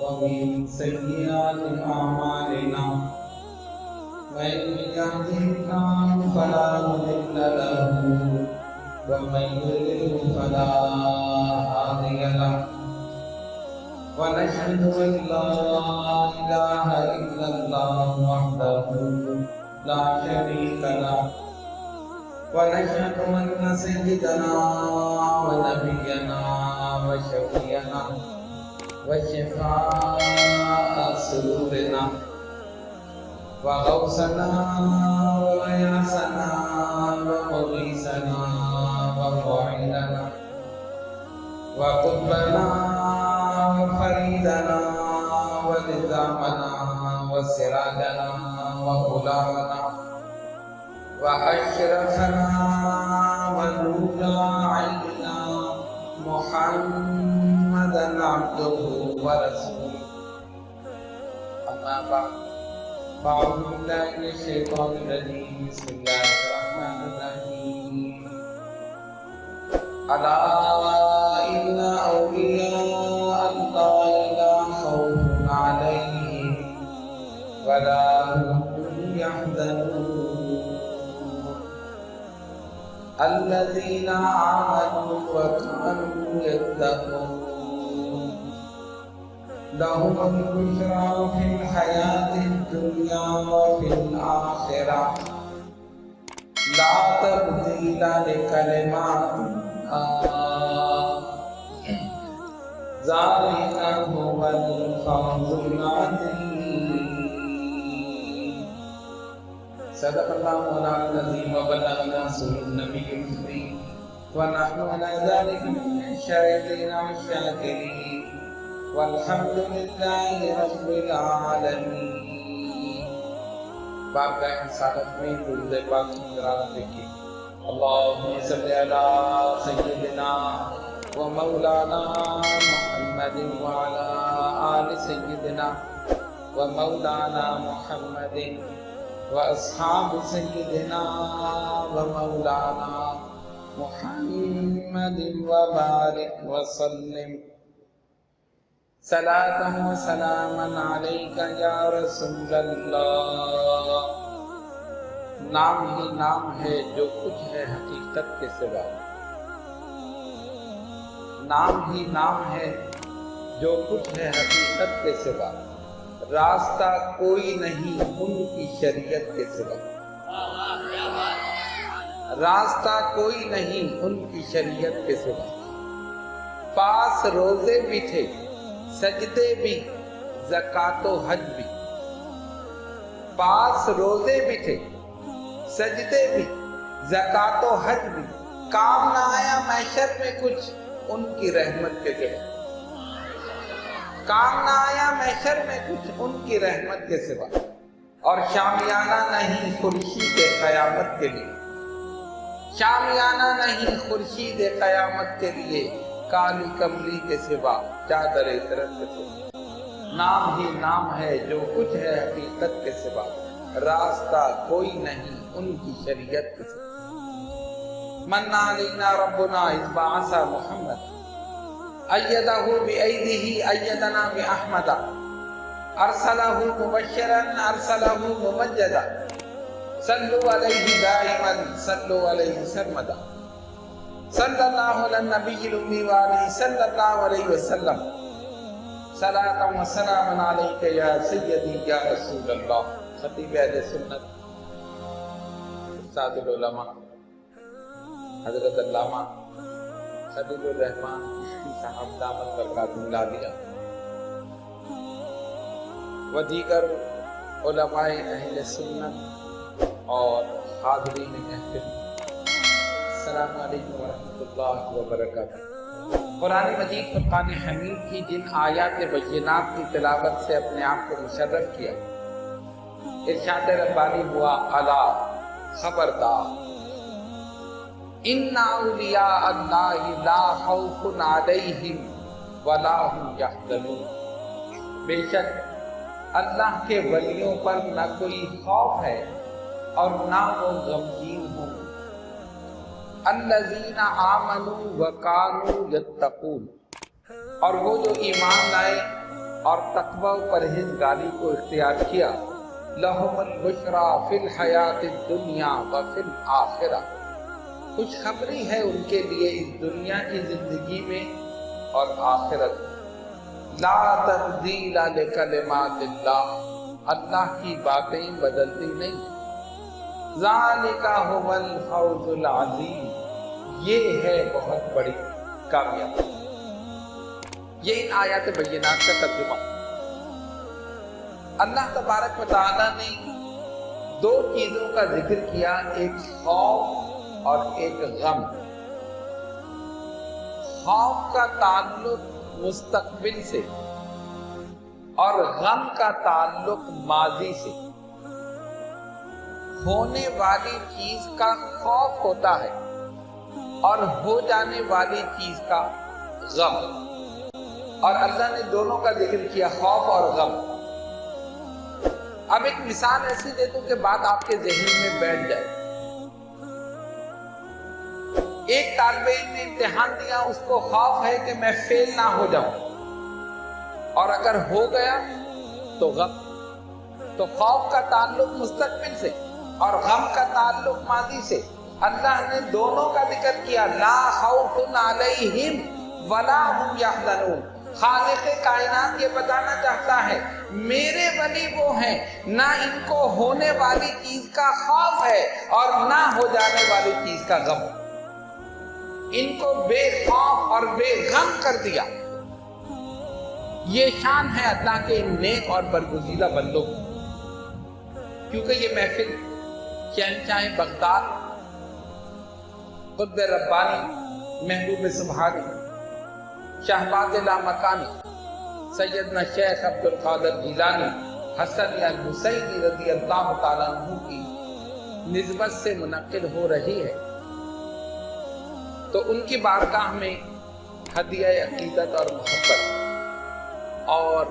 ومن سيئات أعمالنا من يهده الله فلا مضل له ومن يضلل فلا هادي له ونشهد أن لا إله إلا الله وحده لا شريك له ونشهد أن سيدنا ونبينا وشفيعنا وشفاء صدورنا وغوثنا وغياثنا ومغيثنا وموعدنا وقطبنا وفريدنا ولزامنا وسراجنا وغلامنا وأشرفنا ونور عيننا محمدا عبده ورسوله أما بعد فأعوذ بالله من الشيطان الرجيم بسم الله الرحمن الرحيم ألا إن أولياء الله لا خوف عليهم ولا هم يحزنون الذين آمنوا وكانوا يتقون لهم البشرى في الحياة الدنيا وفي الآخرة لا تبديل لكلمات الله ذلك هو الفوز العظيم صدق الله مولانا العظيم وبلغنا رسول النبي الكريم ونحن على ذلك من الشاهدين والشاكرين والحمد لله رب العالمين بارگاہ رسالت میں درود پاک کی قرآن دیکھیں اللہم صلی علی سیدنا و مولانا محمد وعلی آل سیدنا و مولانا محمد و اصحاب سیدنا و مولانا محمد و بارک وسلم صلاۃ و سلاما علیک یا رسول اللہ نام ہی نام ہے جو کچھ ہے حقیقت کے سوا نام ہی نام ہے جو کچھ ہے حقیقت کے سوا راستہ کوئی نہیں ان کی شریعت کے سوا راستہ کوئی نہیں ان کی شریعت کے سوا پاس روزے بھی تھے سجدے بھی زکوٰۃ و حج بھی پاس روزے بھی تھے سجدے بھی زکوٰۃ و حج بھی کام نہ آیا محشر میں کچھ ان کی رحمت کے سوا کام نہ آیا محشر میں کچھ ان کی رحمت کے سوا اور شامیانہ نہیں خورشید قیامت کے لیے شامیانہ نہیں خورشید قیامت کے لیے کالی کملی کے سوا چادر عطرت کے سوا نام ہی نام ہے جو کچھ ہے حقیقت کے سوا راستہ کوئی نہیں ان کی شریعت کے سوا من علینا ربنا اذ بعث محمد ایدہ بایدہ ایدنا باحمد ارسلہ مبشرا ارسلہ ممجدا صلو علیہ دائما صلو علیہ سرمدا صلی اللہ علی النبی الامی وآلہ صلی اللہ علیہ وسلم صلاۃ و سلام علیک یا سیدی یا رسول اللہ خطیب اہل سنت استاد العلماء حضرت علامہ خلیل الرحمن چشتی صاحب دامت برکاتہ العالیہ و دیگر علماء اہل سنت اور حاضرین محفل السلام علیکم ورحمۃ اللہ وبرکاتہ قرآن مجید فرقان حمید کی جن آیات بینات کی تلاوت سے اپنے آپ کو مشرف کیا ارشاد ربانی ہوا الا خبردار ان اولیاء اللہ لا خوف علیہم ولا هم یحزنون بے شک اللہ کے ولیوں پر نہ کوئی خوف ہے اور نہ وہ غمگین ہوں الذین آمنوا وکانوا یتقون اور وہ جو ایمان لائے اور تقوی و پرہیزگاری کو اختیار کیا، لہم البشری فی الحیات الدنیا و فی الآخرہ، خوشخبری ہے ان کے لیے اس دنیا کی زندگی میں اور آخرت میں۔ لا تبدیل لکلمات اللہ، اللہ کی باتیں بدلتی نہیں۔ ذالک ھو الفوز العظیم، یہ ہے بہت بڑی کامیابی۔ یہ ان آیات بینات کا ترجمہ۔ اللہ تبارک و تعالیٰ نے دو چیزوں کا ذکر کیا، ایک خوف اور ایک غم۔ خوف کا تعلق مستقبل سے اور غم کا تعلق ماضی سے۔ ہونے والی چیز کا خوف ہوتا ہے اور ہو جانے والی چیز کا غم، اور اللہ نے دونوں کا ذکر کیا، خوف اور غم۔ اب ایک مثال ایسی دے دوں کہ بات آپ کے ذہن میں بیٹھ جائے۔ ایک طالب علم نے امتحان دیا، اس کو خوف ہے کہ میں فیل نہ ہو جاؤں، اور اگر ہو گیا تو غم۔ تو خوف کا تعلق مستقبل سے اور غم کا تعلق ماضی سے۔ اللہ نے دونوں کا ذکر کیا، لا خوف علیہم ولا ہم یحزنون۔ خالق کائنات یہ بتانا چاہتا ہے میرے ولی وہ ہیں، نہ ان کو ہونے والی چیز کا خوف ہے اور نہ ہو جانے والی چیز کا غم۔ ان کو بے خوف اور بے غم کر دیا۔ یہ شان ہے اللہ کے ان نیک اور برگزیدہ بندوں کی۔ کیونکہ یہ محفل شہنشاہ بغداد قطب ربانی محبوب سبحانی شہباز لامکانی سیدنا شیخ عبد القادر جیلانی حسن الحسینی رضی اللہ تعالیٰ عنہ کی نسبت سے منعقد ہو رہی ہے، تو ان کی بارگاہ میں ہدیہ عقیدت اور محبت۔ اور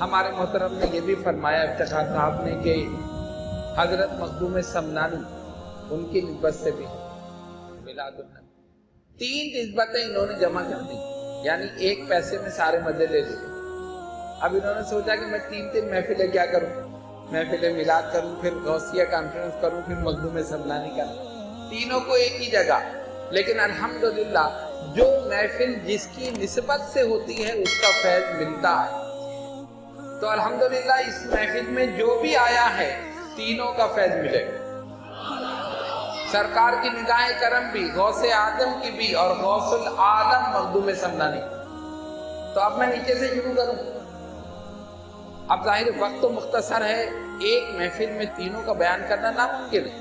ہمارے محترم نے یہ بھی فرمایا افتخار صاحب نے کہ حضرت مخدوم سمنانی ان کی نسبت سے بھی میلاد النبی، 3 نسبتیں انہوں نے جمع کر دی، یعنی ایک پیسے میں سارے مزے لے لیے۔ اب انہوں نے سوچا کہ میں 3 محفلیں کیا کروں، محفل میلاد کروں، پھر غوثیہ کانفرنس کروں، پھر مخدوم سمنانی کروں، تینوں کو ایک ہی جگہ۔ لیکن الحمدللہ جو محفل جس کی نسبت سے ہوتی ہے اس کا فیض ملتا ہے۔ تو الحمدللہ اس محفل میں جو بھی آیا ہے تینوں کا فیض ملے گا۔ سرکار کی نگاہ کرم بھی، غوث اعظم کی بھی، اور غوث العالم مخدوم سمنانی۔ تو اب میں نیچے سے شروع کروں۔ اب ظاہر وقت تو مختصر ہے، ایک محفل میں تینوں کا بیان کرنا ناممکن ہے۔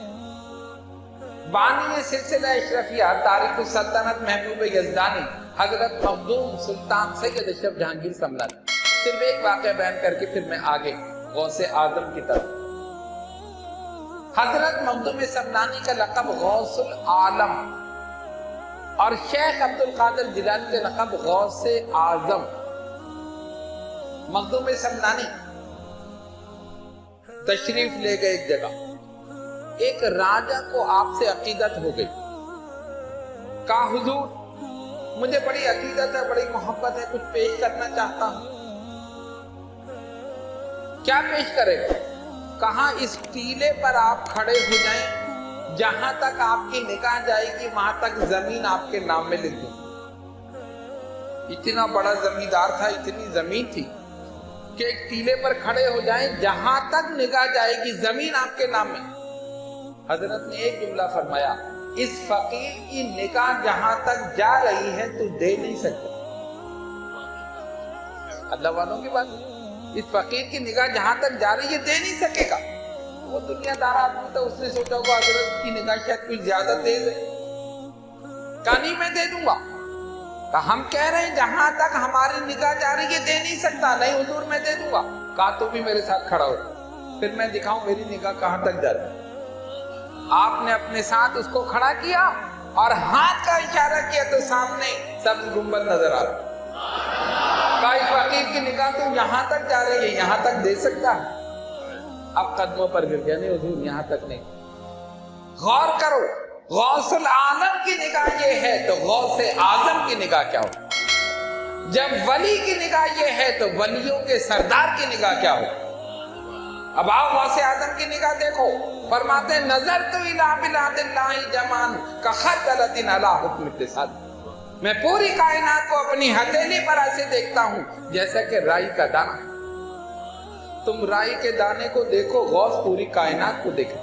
بانی سلسلہ اشرفیہ تاریخ السلطنت محبوب یزدانی حضرت مخدوم سلطان سید اشرف جہانگیر سمنانی، صرف ایک واقعہ بیان کر کے پھر میں آگے غوث اعظم کی طرف۔ حضرت مخدوم سمنانی کا لقب غوث العالم اور شیخ عبد القادر جیلانی کا لقب غوث اعظم۔ مخدوم سمنانی تشریف لے گئے ایک جگہ، ایک راجہ کو آپ سے عقیدت ہو گئی، کہا حضور مجھے بڑی عقیدت ہے، بڑی محبت ہے، کچھ پیش کرنا چاہتا ہوں۔ کیا پیش کرے؟ کہاں اس ٹیلے پر آپ کھڑے ہو جائیں، جہاں تک آپ کی نگاہ جائے گی وہاں تک زمین آپ کے نام میں لکھ دوں۔ اتنا بڑا زمیندار تھا، اتنی زمین تھی کہ ایک ٹیلے پر کھڑے ہو جائیں، جہاں تک نگاہ جائے گی زمین آپ کے نام میں۔ حضرت نے ایک جملہ فرمایا، اس فقیر کی نگاہ جہاں تک جا رہی ہے تو دے نہیں سکتا۔ اللہ والوں کی بات، اس فقیر کی نگاہ جہاں تک جا رہی ہے دے نہیں سکے گا۔ وہ دنیا دار آدمی تھا، اس نے سوچا ہوگا حضرت کی نگاہ شاید کچھ زیادہ تیز ہے، کہا نہیں میں دے دوں گا۔ کہا ہم کہہ رہے ہیں جہاں تک ہماری نگاہ جا رہی ہے دے نہیں سکتا۔ نہیں حضور میں دے دوں گا۔ کہا تو بھی میرے ساتھ کھڑا ہو، پھر میں دکھاؤں میری نگاہ کہاں تک جا رہی ہے۔ آپ نے اپنے ساتھ اس کو کھڑا کیا اور ہاتھ کا اشارہ کیا تو سامنے سبز گنبد نظر آ رہا۔ کہا اس فقیر کی نگاہ تو یہاں تک جا رہی ہے، یہاں تک دے سکتا ہے؟ اب قدموں پر گر گیا، نہیں حضور یہاں تک نہیں۔ غور کرو، غوث العالم کی نگاہ یہ ہے تو غوث اعظم کی نگاہ کیا ہو؟ جب ولی کی نگاہ یہ ہے تو ولیوں کے سردار کی نگاہ کیا ہو؟ اب آؤ غوث اعظم کی نگاہ دیکھو، فرماتے ہیں نظر تو الہ بلاد اللہ جمان کخردلۃ علی حکم اقتصاد، میں پوری کائنات کو اپنی ہتھیلی پر ایسے دیکھتا ہوں جیسا کہ رائی کا دانہ۔ تم رائی کے دانے کو دیکھو، غوث پوری کائنات کو دیکھے۔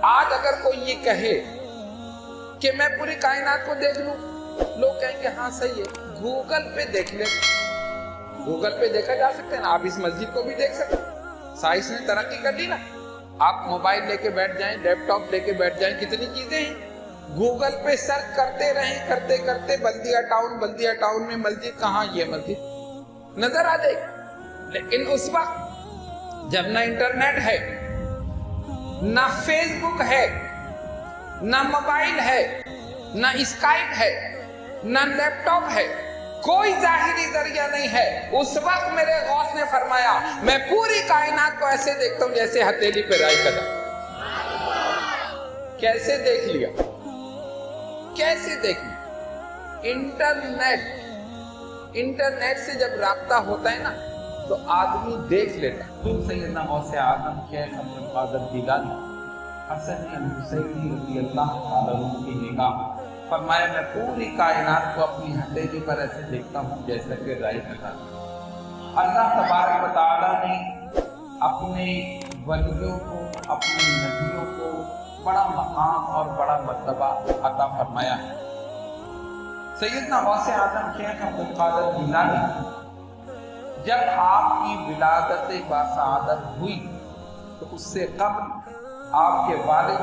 آج اگر کوئی یہ کہے کہ میں پوری کائنات کو دیکھ لوں، لوگ کہیں گے ہاں صحیح ہے، گوگل پہ دیکھ لیں۔ گوگل پہ دیکھا جا سکتا ہے نا، آپ اس مسجد کو بھی دیکھ سکتے ہیں، سائنس نے ترقی کر لی نا۔ آپ موبائل لے کے بیٹھ جائیں، لیپ ٹاپ لے کے بیٹھ جائیں، کتنی چیزیں ہیں، گوگل پہ سرچ کرتے رہیں، کرتے کرتے بلدیہ ٹاؤن میں مسجد کہاں، یہ مسجد نظر آ جائے گی۔ لیکن اس وقت جب نہ انٹرنیٹ ہے، نہ فیس بک ہے، نہ موبائل ہے، نہ اسکائپ ہے، نہ لیپ ٹاپ ہے، کوئی ظاہری ذریعہ نہیں ہے، اس وقت میرے غوث نے فرمایا میں پوری کائنات کو ایسے دیکھتا ہوں جیسے ہتھیلی پہ رائی کا دانہ۔ کیسے دیکھ لیا؟ کیسے دیکھ لیا؟ انٹرنیٹ سے جب رابطہ ہوتا ہے نا تو آدمی دیکھ لیتا ہے۔ تو سیدنا غوث اعظم شیخ عبد القادر جیلانی حسنی الحسینی رضی اللہ تعالیٰ عنہ کی نگاہ، فرمایا میں پوری کائنات کو اپنی ہتھیلی پر ایسے دیکھتا ہوں جیسا کہ رائی کا دانہ۔ اللہ تبارک و تعالیٰ نے اپنے ولیوں کو، اپنے نبیوں کو بڑا مقام اور بڑا مرتبہ عطا فرمایا ہے۔ سیدنا غوث اعظم شیخ عبد القادر جیلانی جب آپ کی ولادت باسعادت ہوئی تو اس سے قبل آپ کے والد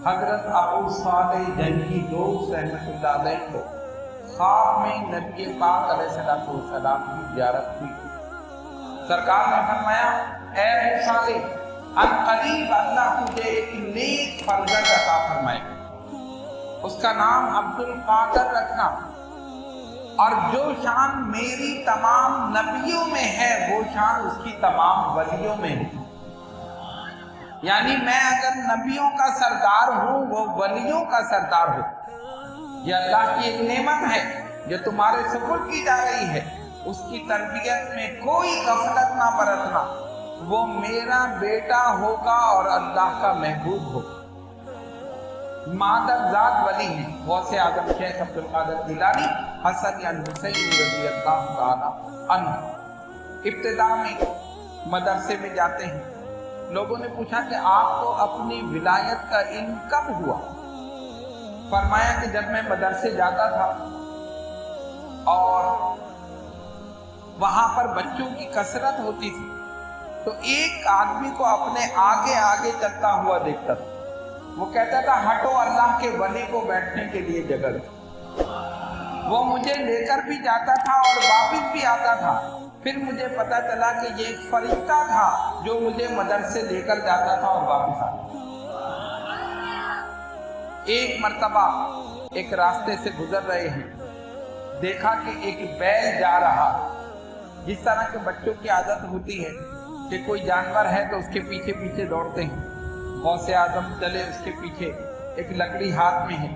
حضرت ابو صالح جنگی دوست رحمۃ اللہ علیہ کو خواب میں نبی پاک علیہ السلام کی زیارت ہوئی۔ سرکار نے فرمایا اے ابو صالح، ان قریب اللہ تجھے ایک نیک فرزند عطا فرمائے گا، اس کا نام عبد القادر رکھنا، اور جو شان میری تمام نبیوں میں ہے وہ شان اس کی تمام ولیوں میں ہے۔ یعنی میں اگر نبیوں کا سردار ہوں، وہ ولیوں کا سردار ہوں۔ یہ اللہ کی ایک نعمت ہے جو تمہارے سپرد کی جا رہی ہے، اس کی تربیت میں کوئی غفلت نہ برتنا، وہ میرا بیٹا ہوگا اور اللہ کا محبوب ہوگا۔ مادر ذات ولی ہیں غوث اعظم شیخ عبد القادر جیلانی حسنی الحسینی رضی اللہ تعالیٰ عنہ۔ ابتدا میں مدرسے میں جاتے ہیں، لوگوں نے پوچھا کہ آپ کو اپنی ولایت کا علم کب ہوا؟ فرمایا کہ جب میں مدرسے جاتا تھا اور وہاں پر بچوں کی کثرت ہوتی تھی تو ایک آدمی کو اپنے آگے آگے چلتا ہوا دیکھتا تھا، وہ کہتا تھا ہٹو، اللہ کے ولی کو بیٹھنے کے لیے جگہ دو۔ وہ مجھے لے کر بھی جاتا تھا اور واپس بھی آتا تھا۔ پھر مجھے پتا چلا کہ یہ ایک فرشتہ تھا جو مجھے مدرسے لے کر جاتا تھا اور واپس آتا تھا۔ ایک مرتبہ ایک راستے سے گزر رہے ہیں، دیکھا کہ ایک بیل جا رہا، جس طرح کے بچوں کی عادت ہوتی ہے کہ کوئی جانور ہے تو اس کے پیچھے پیچھے دوڑتے ہیں۔ غوث اعظم چلے اس کے پیچھے، ایک لکڑی ہاتھ میں ہے۔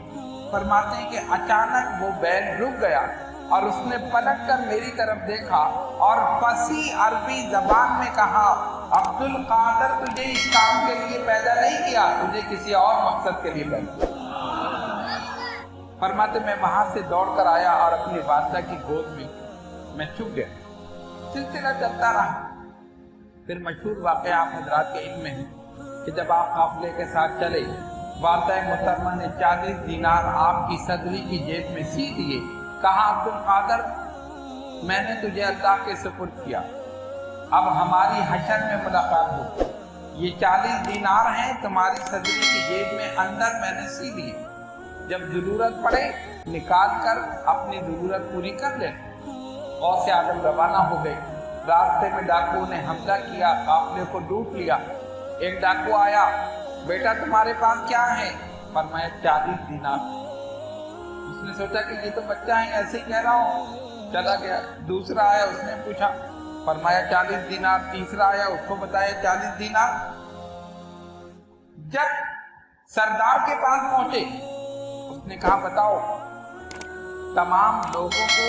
فرماتے ہیں کہ اچانک وہ بیل رک گیا اور اس نے پلٹ کر میری طرف دیکھا اور فصیح عربی زبان میں کہا عبد القادر، تجھے اس کام کے لیے پیدا نہیں کیا، تجھے کسی اور مقصد کے لیے پیدا کیا۔ فرماتے میں وہاں سے دوڑ کر آیا اور اپنی والدہ کی گود میں چھپ گیا۔ سلسلہ چلتا رہا۔ پھر مشہور واقعہ آپ حضرات کے علم میں ہے کہ جب آپ قافلے کے ساتھ چلے، والدہ محترمہ نے 40 دینار آپ کی صدری کی جیب میں سی دیے، کہا عبد القادر، میں نے تجھے اللہ کے سپرد کیا، اب ہماری حشر میں ملاقات ہو، یہ 40 دینار ہیں تمہاری صدری کی جیب میں اندر میں نے سی دیے، جب ضرورت پڑے نکال کر اپنی ضرورت پوری کر لے۔ غوث اعظم روانہ ہو گئے۔ راستے میں ڈاکوؤں نے حملہ کیا، قافلے کو لوٹ لیا۔ ایک ڈاکو آیا، بیٹا تمہارے پاس کیا ہے؟ فرمایا 40 دینار۔ اس نے سوچا کہ یہ تو بچہ ہے، ایسے ہی کہہ رہا ہوں، چلا گیا۔ دوسرا آیا، اس نے پوچھا، فرمایا 40 دینار۔ تیسرا آیا، اس کو بتایا 40 دینار۔ جب سردار کے پاس پہنچے، اس نے کہا بتاؤ، تمام لوگوں کو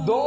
2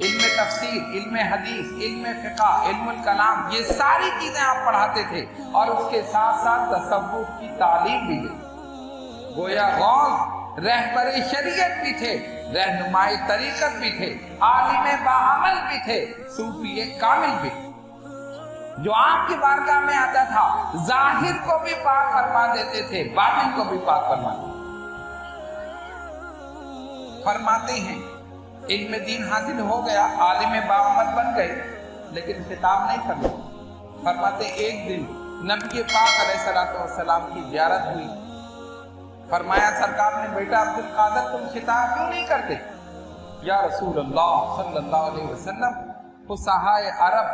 علم تفسیر، علم حدیث، علم فقہ، علم الکلام، یہ ساری چیزیں آپ پڑھاتے تھے اور اس کے ساتھ ساتھ تصوف کی تعلیم بھی دی۔ گویا غوث رہبر شریعت بھی تھے، رہنمائی طریقت بھی تھے، عالم باعمل بھی تھے، صوفی کامل بھی۔ جو آپ کی بارگاہ میں آتا تھا ظاہر کو بھی پاک فرما دیتے تھے، باطن کو بھی پاک فرماتے ہیں۔ علم دین حاصل ہو گیا، عالم باعمل بن گئے، لیکن خطاب نہیں فرماتے۔ فرماتے ایک دن نبی پاک علیہ السلام کی زیارت ہوئی، فرمایا سرکار نے بیٹا عبدالقادر تم خطاب کیوں نہیں کرتے؟ یا رسول اللہ صلی اللہ علیہ وسلم، فصحاء عرب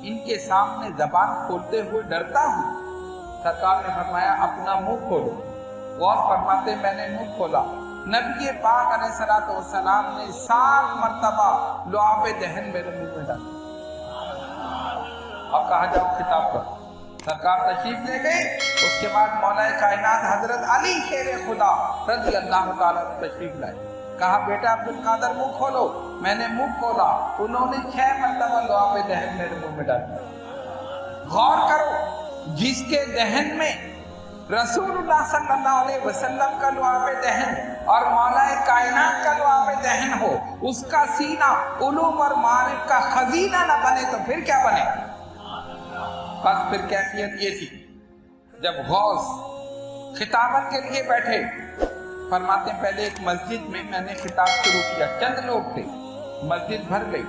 ان کے سامنے زبان کھولتے ہوئے ڈرتا ہوں۔ سرکار نے فرمایا اپنا منہ کھولو۔ غوث فرماتے میں نے منہ کھولا، نبی پاک علیہ السلام نے 7 مرتبہ لعاب دہن میرے منہ میں ڈالا اور کہا جاؤ خطاب کرو۔ سرکار تشریف لے گئے۔ اس کے بعد مولا کائنات حضرت علی شیر خدا رضی اللہ تعالیٰ تشریف لائے، کہا بیٹا عبدالقادر منہ کھولو۔ میں نے منہ کھولا، انہوں نے 6 مرتبہ لعاب دہن میرے منہ میں ڈالا۔ غور کرو، جس کے دہن میں رسول اللہ صلی اللہ علیہ وسلم کا لعاب دہن اور مولا کائنات کا لعاب دہن ہو، اس کا سینہ علوم اور معارف کا خزینہ نہ بنے تو پھر کیا بنے؟ بس پھر کیفیت یہ تھی، جب غوث خطابت کے لیے بیٹھے، فرماتے ہیں پہلے ایک مسجد میں میں نے خطاب شروع کیا، چند لوگ تھے، مسجد بھر گئی،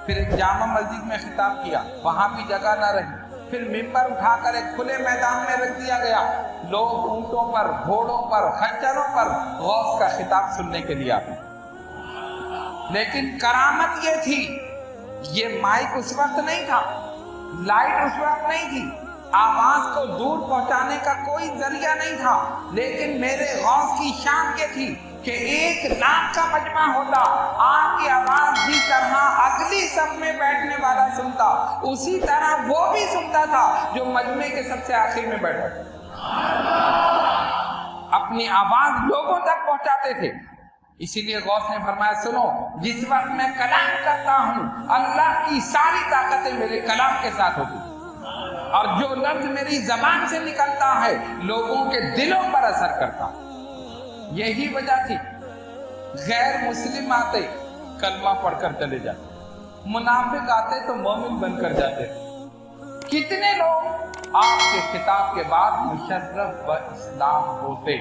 پھر ایک جامع مسجد میں خطاب کیا، وہاں بھی جگہ نہ رہی، پھر ممبر اٹھا کر ایک کھلے میدان میں رکھ دیا گیا، لوگ اونٹوں پر، گھوڑوں پر، خچروں پر غوث کا خطاب سننے کے لیے آتے۔ لیکن کرامت یہ تھی، یہ مائک اس وقت نہیں تھا، لائٹ اس وقت نہیں تھی، آواز کو دور پہنچانے کا کوئی ذریعہ نہیں تھا، لیکن میرے غوث کی شان یہ تھی کہ 1 لاکھ کا مجمع ہوتا، آپ کی آواز جس طرح اگلی صف میں بیٹھنے والا سنتا، اسی طرح وہ بھی سنتا تھا جو مجمع کے سب سے آخر میں بیٹھا تھا۔ اپنی آواز لوگوں تک پہنچاتے تھے۔ اسی لیے غوث نے فرمایا سنو، جس وقت میں کلام کرتا ہوں اللہ کی ساری طاقتیں میرے کلام کے ساتھ ہوتی، اور جو لفظ میری زبان سے نکلتا ہے لوگوں کے دلوں پر اثر کرتا۔ یہی وجہ تھی غیر مسلم آتے کلمہ پڑھ کر چلے جاتے، منافق آتے تو مومن بن کر جاتے۔ کتنے لوگ آپ کے خطاب کے بعد مشرف و اسلام ہوتے۔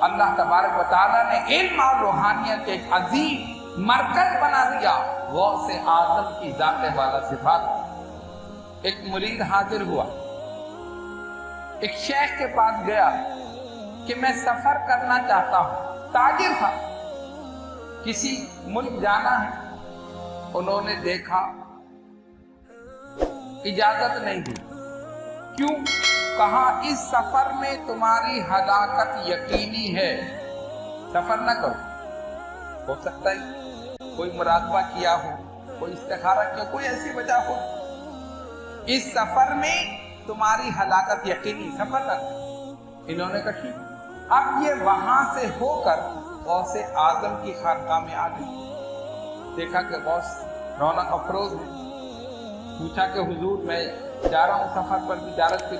اللہ تبارک و تعالیٰ نے علم اور روحانیت کے ایک عظیم مرکز بنا دیا، غوث اعظم کی ذات والا صفات۔ ایک مرید حاضر ہوا، ایک شیخ کے پاس گیا کہ میں سفر کرنا چاہتا ہوں، تاجر تھا، کسی ملک جانا ہے۔ انہوں نے دیکھا، اجازت نہیں دی۔ کیوں؟ کہا اس سفر میں تمہاری ہلاکت یقینی ہے، سفر نہ کرو۔ ہو سکتا ہے کوئی مراقبہ کیا ہو، کوئی استخارہ کیا، کوئی ایسی وجہ ہو، اس سفر میں تمہاری ہلاکت یقینی، سفر نہ کرو۔ انہوں نے کہا ٹھیک۔ اب یہ وہاں سے ہو کر غوث اعظم کی خانقاہ میں آ گئی، دیکھا کہ غوث رونق افروز ہے، پوچھا کہ حضور میں جا رہا ہوں سفر پر تجارت کے۔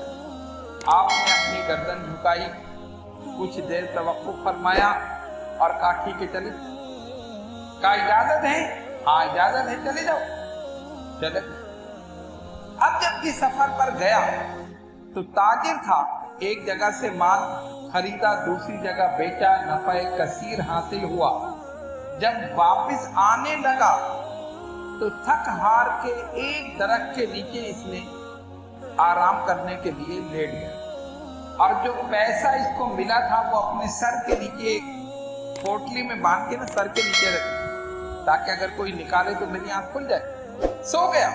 آپ نے اپنی گردن جھکائی، کچھ دیر توقف فرمایا اور کہا ٹھیک ہے چلے۔ کہا اجازت ہے؟ ہاں اجازت ہے، چلے جاؤ۔ چلے۔ اب جب یہ سفر پر گیا تو تاجر تھا، ایک جگہ سے مال خریدا، دوسری جگہ بیچا، نفع کثیر حاصل ہوا۔ جب واپس آنے لگا تو تھک ہار کے ایک درخت کے نیچے اس نے آرام کرنے کے لیے لیٹ گیا، اور جو پیسہ اس کو ملا تھا وہ اپنے سر کے نیچے پوٹلی میں باندھ کے سر کے نیچے رکھ، تاکہ اگر کوئی نکالے تو میری آنکھ کھل جائے۔ سو گیا۔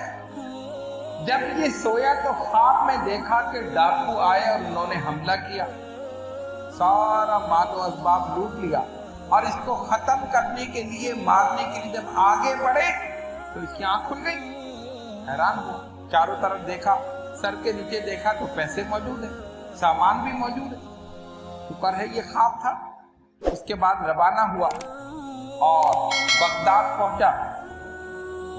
جب یہ سویا تو خواب میں دیکھا کہ ڈاکو آئے اور انہوں نے حملہ کیا، سارا مال و اسباب لوٹ لیا، اور اس کو ختم کرنے کے لیے، مارنے کے لیے جب آگے بڑھے تو اس کی آنکھ کھل گئی۔ حیران ہوا، چاروں طرف دیکھا، سر کے نیچے دیکھا تو پیسے موجود ہیں، سامان بھی موجود ہے، شکر ہے یہ خواب تھا۔ اس کے بعد روانہ ہوا اور بغداد پہنچا۔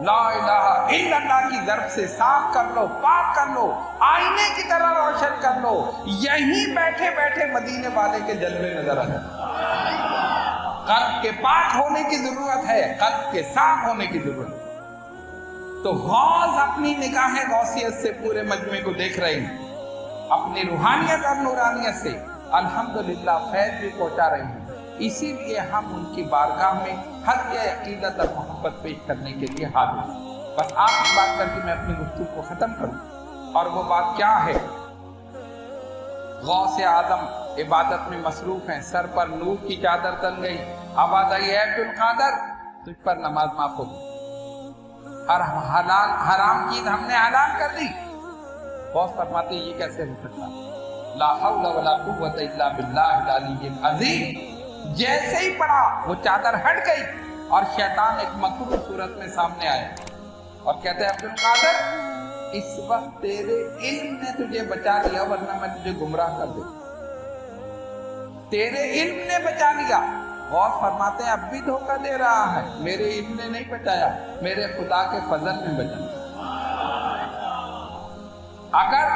لا الہ الا اللہ کی ضرب سے صاف کر لو، پاک کر لو، آئینے کی طرح روشن کر لو، یہیں بیٹھے بیٹھے مدینے والے کے جلوے نظر آ جائیں۔ قلب کے پاک ہونے کی ضرورت ہے، قلب کے صاف ہونے کی ضرورت ہے۔ تو غوث اپنی نگاہ غوثیت سے پورے مجمع کو دیکھ رہے ہیں، اپنی روحانیت اور نورانیت سے الحمدللہ فیض بھی پہنچا رہے ہیں۔ اسی لیے ہم ان کی بارگاہ میں حق عقیدت اور محبت پیش کرنے کے لیے حاضر ہیں۔ بس آخری بات کر کے میں اپنی گفتگو کو ختم کروں، اور وہ بات کیا ہے؟ غوث اعظم عبادت میں مصروف ہیں، سر پر نور کی چادر تن گئی، آواز آئی اے عبد القادر تجھ پر نماز معاف ہوگی، ہر حرام چیز ہم نے حلال کر دی۔ غوث فرماتے یہ کیسے ہو سکتا؟ لا حول ولا قوت الا باللہ العلی العظیم۔ جیسے ہی پڑھا وہ چادر ہٹ گئی اور شیطان ایک مکروہ صورت میں سامنے آیا اور کہتے ہیں عبد القادر اس وقت تیرے علم نے تجھے بچا لیا، ورنہ میں تجھے گمراہ کر دوں۔ تیرے علم نے بچا لیا۔ غوث فرماتے ہیں اب بھی دھوکہ دے رہا ہے، میرے علم نے نہیں بچایا، میرے خدا کے فضل نے بچایا۔ اگر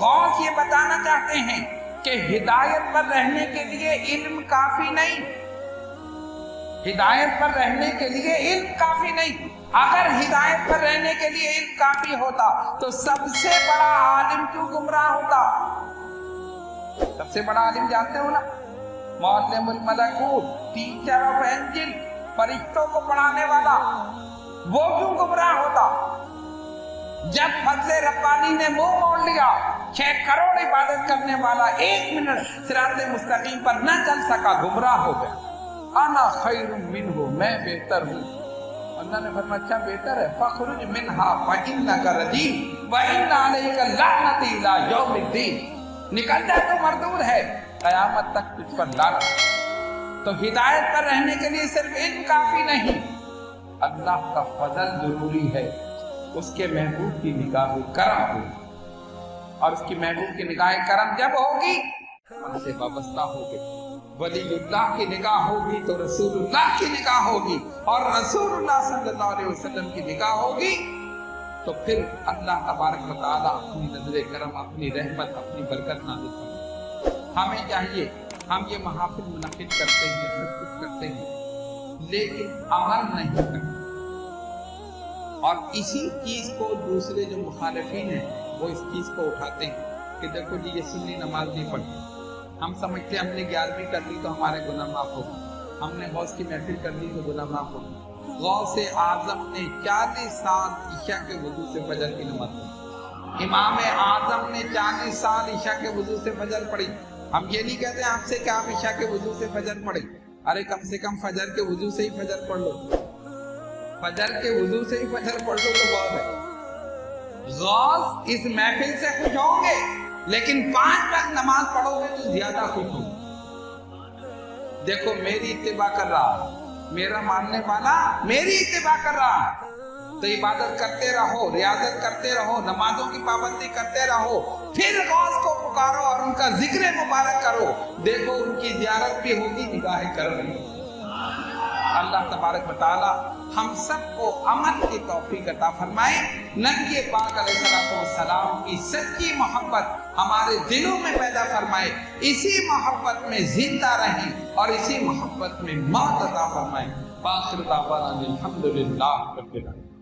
غوث یہ بتانا چاہتے ہیں کہ ہدایت پر رہنے کے لیے علم کافی نہیں، ہدایت پر رہنے کے لیے علم کافی نہیں، اگر ہدایت پر رہنے کے لیے علم کافی ہوتا تو سب سے بڑا عالم کیوں گمراہ ہوتا؟ سب سے بڑا عالم جانتے ہو نا، معلم الملکوت، ٹیچر آف اینجل، فرشتوں کو پڑھانے والا، وہ کیوں گمراہ ہوتا؟ جب فضل ربانی نے منہ موڑ لیا، 6 کروڑ عبادت کرنے والا 1 منٹ صراط مستقیم پر نہ چل سکا، گمراہ ہو گیا۔ انا خیر منہ، میں بہتر ہوں۔ اللہ نے فرمایا اچھا بہتر ہے، فخرج منہا فانک رجیم وان علیک اللعنۃ الی یوم الدین، نکل جا تو مردود ہے، قیامت تک تجھ پر لعنت۔ تو ہدایت پر رہنے کے لیے صرف علم کافی نہیں، اللہ کا فضل ضروری ہے، اس کے محبوب کی نگاہ کرم ہو، اور اس کی محبوب کی نگاہ کرم جب ہوگی ہم سے وابستہ ہوگی، ولی اللہ کی نگاہ ہوگی تو رسول اللہ کی نگاہ ہوگی، اور رسول اللہ صلی اللہ علیہ وسلم کی نگاہ ہوگی تو پھر اللہ تبارک و تعالیٰ اپنی نظر کرم، اپنی رحمت، اپنی برکت نازل کرے۔ ہمیں چاہیے، ہم یہ محافل منعقد کرتے ہیں، سب کچھ کرتے ہیں، لیکن عمل نہیں کرتے، اور اسی چیز کو دوسرے جو مخالفین ہیں وہ اس چیز کو اٹھاتے ہیں کہ دیکھو جی یہ سنی نماز نہیں پڑھتی، ہم سمجھتے ہیں ہم نے 11ویں کر لی تو ہمارے گناہ معاف ہو گئے، ہم نے غوث کی محفل کر لی تو گناہ معاف ہو گئے۔ غوث اعظم نے 40 سال عشاء کے وضو سے فجر کی نماز پڑھی، امام اعظم نے 40 سال عشاء کے وضو سے فجر پڑھی۔ ہم یہ نہیں کہتے آپ سے کہ آپ عشاء کے وضو سے فجر پڑھیں، ارے کم سے کم فجر کے وضو سے ہی فجر پڑھ لو، فجر کے وضو سے ہی فجر پڑھ لو تو بہت ہے۔ غوث اس محفل سے خوش ہوں گے، لیکن 5 وقت نماز پڑھو گے تو زیادہ خوش ہوں گے۔ دیکھو میری اتباع کر رہا، میرا ماننے والا میری اتباع کر رہا، تو عبادت کرتے رہو، ریاضت کرتے رہو، نمازوں کی پابندی کرتے رہو، پھر غوث کو پکارو اور ان کا ذکر مبارک کرو، دیکھو ان کی زیارت بھی ہوگی، نگاہ کرم بھی ہوگی۔ اللہ تبارک و تعالی ہم سب کو عمل کی توفیق عطا فرمائے، نبی پاک علیہ السلام کی سچی محبت ہمارے دلوں میں پیدا فرمائے، اسی محبت میں زندہ رہیں اور اسی محبت میں موت عطا فرمائے۔ باخر دعوانا الحمدللہ رب العالمین۔